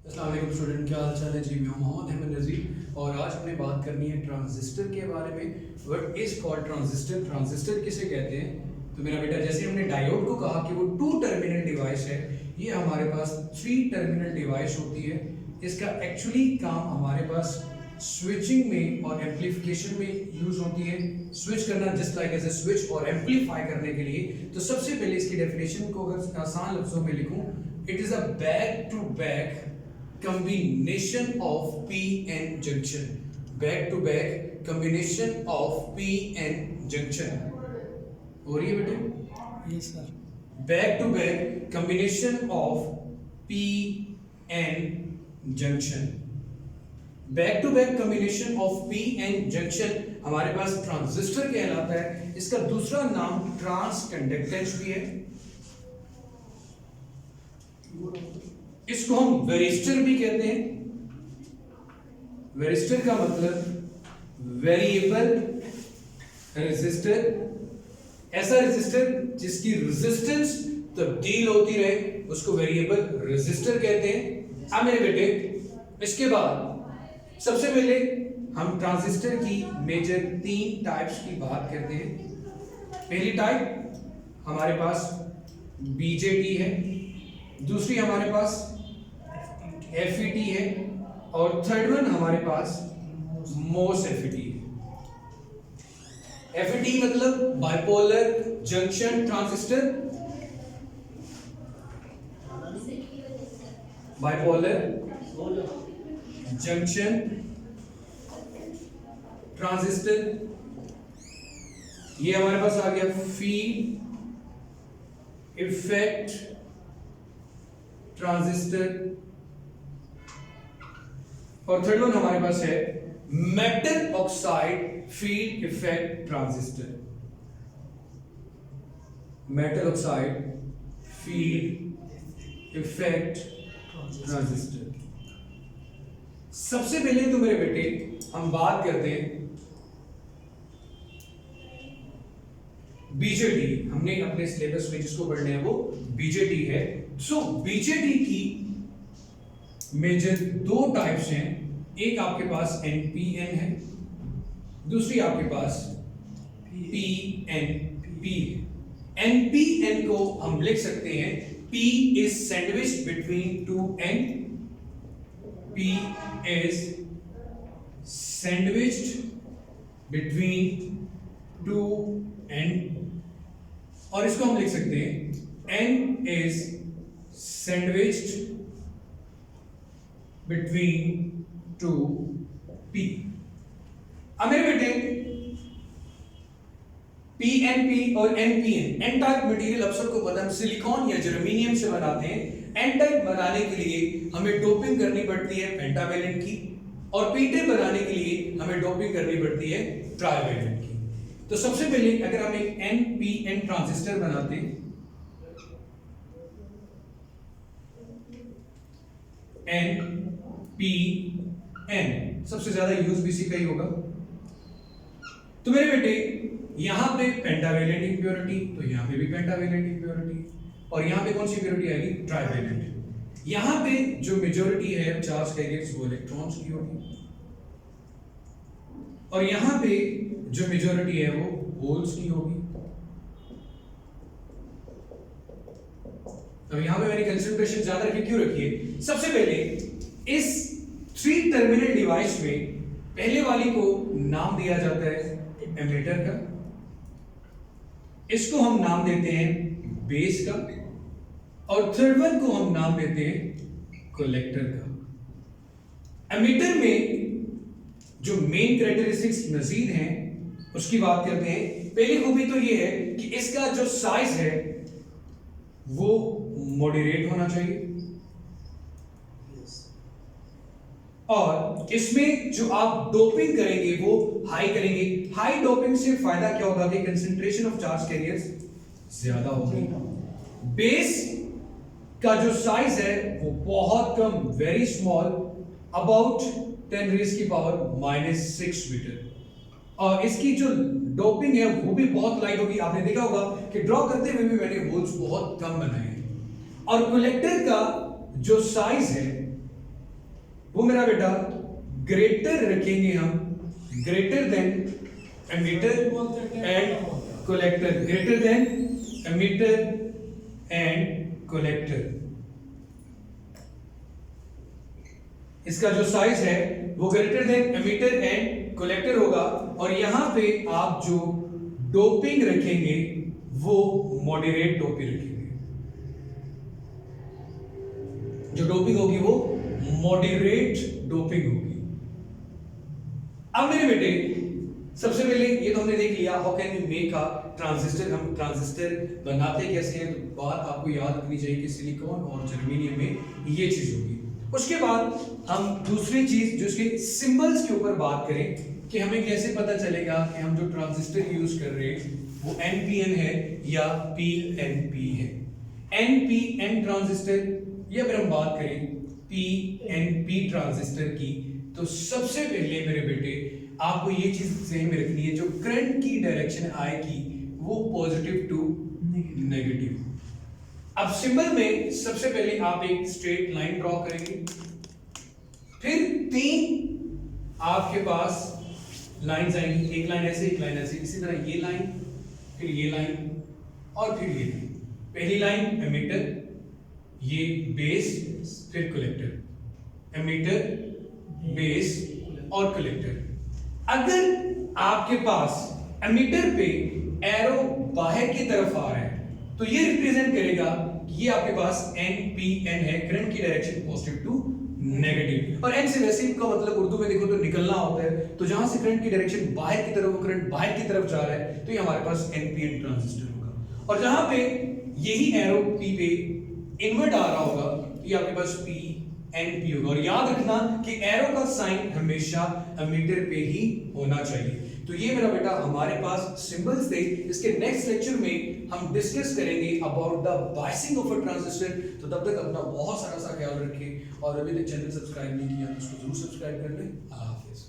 अस्सलाम वालेकुम स्टूडेंट, क्या हाल चाल है जी। मैं हूं मोहम्मद अहमद नज़ीर और आज हमने बात करनी है ट्रांजिस्टर के बारे में। What is called transistor, transistor किसे कहते हैं। तो मेरा बेटा, जैसे हमने डायोड को कहा कि वो 2 टर्मिनल डिवाइस है, ये हमारे पास 3 टर्मिनल डिवाइस होती है। इसका एक्चुअली काम हमारे पास स्विचिंग में और एम्पलीफिकेशन में यूज होती है। स्विच करना just like as a switch और एम्पलीफाई करने के लिए। तो सबसे पहले इसकी डेफिनेशन को अगर आसान लफ्जों में लिखूं, it is a back to back combination of p-n junction, back to back combination of p-n junction। हो रही है बेटे? Yes sir. Back to back combination of p-n junction, back to back combination of p-n junction हमारे पास transistor कहलाता है। इसका दूसरा नाम ट्रांस कंडक्टेंस भी है। इसको हम वेरिस्टर भी कहते हैं। वेरिस्टर का मतलब वेरिएबल रेजिस्टर, ऐसा रेजिस्टर जिसकी रेजिस्टेंस तब्दील होती रहे उसको वेरिएबल रेजिस्टर कहते हैं। अब मेरे बेटे, इसके बाद सबसे पहले हम ट्रांजिस्टर की मेजर 3 टाइप्स की बात करते हैं। पहली टाइप हमारे पास बीजेटी है, दूसरी हमारे पास एफईटी है और थर्ड वन हमारे पास मोस एफईटी है। एफईटी मतलब bipolar junction transistor, bipolar junction transistor. ये हमारे पास आ गया फील्ड इफेक्ट ट्रांजिस्टर और थर्ड वन हमारे पास है metal oxide field effect transistor. Metal oxide field effect transistor. सबसे पहले तो मेरे बेटे हम बात करते हैं बीजेटी। हमने अपने सिलेबस में जिसको पढ़ने हैं वो बीजेटी है। सो बीजेटी की मेजर 2 टाइप्स हैं। एक आपके पास एनपीएन है, दूसरी आपके पास पीएनपी है। एनपीएन को हम लिख सकते हैं P is sandwiched between 2 N, P is sandwiched between 2 N और इसको हम लिख सकते हैं N is sandwiched between 2 P। अब मेरे बेटे, पीएनपी और एनपीएन, एन टाइप मटेरियल आप सबको पता है सिलिकॉन या जर्मेनियम से बनाते हैं। एन टाइप बनाने के लिए हमें डोपिंग करनी पड़ती है पेंटावैलेंट की और पी टाइप बनाने के लिए हमें डोपिंग करनी पड़ती है ट्राइवैलेंट की। तो सबसे पहले अगर हम एक एनपीएन ट्रांजिस्टर बनाते हैं, एनपीएन सबसे ज्यादा यूज भी इसी का ही होगा। तो मेरे बेटे, यहां पे पेंटावैलेंट इंप्योरिटी, तो यहां पे भी पेंटावैलेंट इंप्योरिटी और यहां पे कौन सी इंप्योरिटी आएगी? ट्राइवैलेंट। यहां पे जो मेजॉरिटी है चार्ज कैरियर्स वो इलेक्ट्रॉन्स की होगी और यहां पे जो मेजॉरिटी है वो होल्स की होगी। अब यहां पे मैंने कंसंट्रेशन ज्यादा रखी, क्यों रखी है? सबसे पहले इस 3 टर्मिनल डिवाइस में पहले वाली को नाम दिया जाता है एमीटर का, इसको हम नाम देते हैं बेस का और थर्ड वन को हम नाम देते हैं कलेक्टर का। एमीटर में जो मेन कैरेक्टरिस्टिक्स मजीद हैं उसकी बात करते हैं। पहली खूबी तो ये है कि इसका जो साइज है वो मॉडरेट होना चाहिए और इसमें जो आप डोपिंग करेंगे वो हाई करेंगे। हाई डोपिंग से फायदा क्या होगा कि कंसंट्रेशन ऑफ चार्ज कैरियर्स ज्यादा होगी। बेस का जो साइज है वो बहुत कम, वेरी स्मॉल, अबाउट 10 रेज़ की पावर -6 मीटर और इसकी जो डोपिंग है वो भी बहुत लाइट होगी। आपने देखा होगा कि ड्रॉ करते हुए भी मैंने होल्स बहुत कम बनाए हैं। और कलेक्टर का जो साइज है वो मेरा बेटा ग्रेटर रखेंगे हम, greater than emitter and collector, greater than emitter and collector. इसका जो साइज है वो greater than emitter and collector होगा, और यहां पे आप जो डोपिंग रखेंगे वो मॉडरेट डोपिंग रखेंगे, जो डोपिंग होगी वो मॉडरेट डोपिंग होगी। अब मेरे बेटे सबसे पहले ये तो हमने देख लिया how can we make a transistor, हम ट्रांजिस्टर बनाते कैसे हैं। तो बात आपको याद रखनी चाहिए कि सिलिकॉन और जर्मेनियम में ये चीज होगी। उसके बाद हम दूसरी चीज जो इसके सिंबल्स के ऊपर बात करें कि हमें कैसे पता चलेगा कि हम जो ट्रांजिस्टर यूज कर रहे हैं वो NPN है या PNP है। NPN ट्रांजिस्टर, या अगर हम बात करें PNP ट्रांजिस्टर की, तो सबसे पहले मेरे बेटे आपको ये चीज ध्यान में रखनी है, जो करंट की डायरेक्शन आएगी वो पॉजिटिव टू नेगेटिव। अब सिंबल में सबसे पहले आप एक स्ट्रेट लाइन ड्रॉ करेंगे, फिर 3 आपके पास लाइंस आएंगी, एक लाइन ऐसे, एक लाइन ऐसे, इसी तरह ये लाइन, फिर ये लाइन और फिर ये लाइन। पहली लाइन एमिटर, ये बेस, फिर कलेक्टर, एमिटर, बेस और कलेक्टर। अगर आपके पास एमिटर पे एरो बाहर की तरफ आ रहा है तो ये रिप्रेजेंट करेगा कि ये आपके पास NPN है, करंट की डायरेक्शन पॉजिटिव टू नेगेटिव। और N से वैसे का मतलब उर्दू में देखो तो निकलना होता है, तो जहां से करंट की डायरेक्शन बाहर की तरफ, करंट बाहर की तरफ जा रहा है तो ये हमारे पास NPN ट्रांजिस्टर होगा। और जहां पे यही एरो P पे इनवर्ट आ रहा होगा तो ये आपके पास PNP होगा। और याद रखना कि एरो का साइन हमेशा एमीटर पे ही होना चाहिए। तो ये मेरा बेटा हमारे पास सिंबल्स थे। इसके नेक्स्ट लेक्चर में हम डिस्कस करेंगे about the biasing of a transistor. तो तब तक अपना बहुत सारा सा ख्याल रखिए, और अभी तक चैनल सब्सक्राइब नहीं किया तो उसको जरूर सब्सक्राइब कर लें। अल्लाह हाफिज़।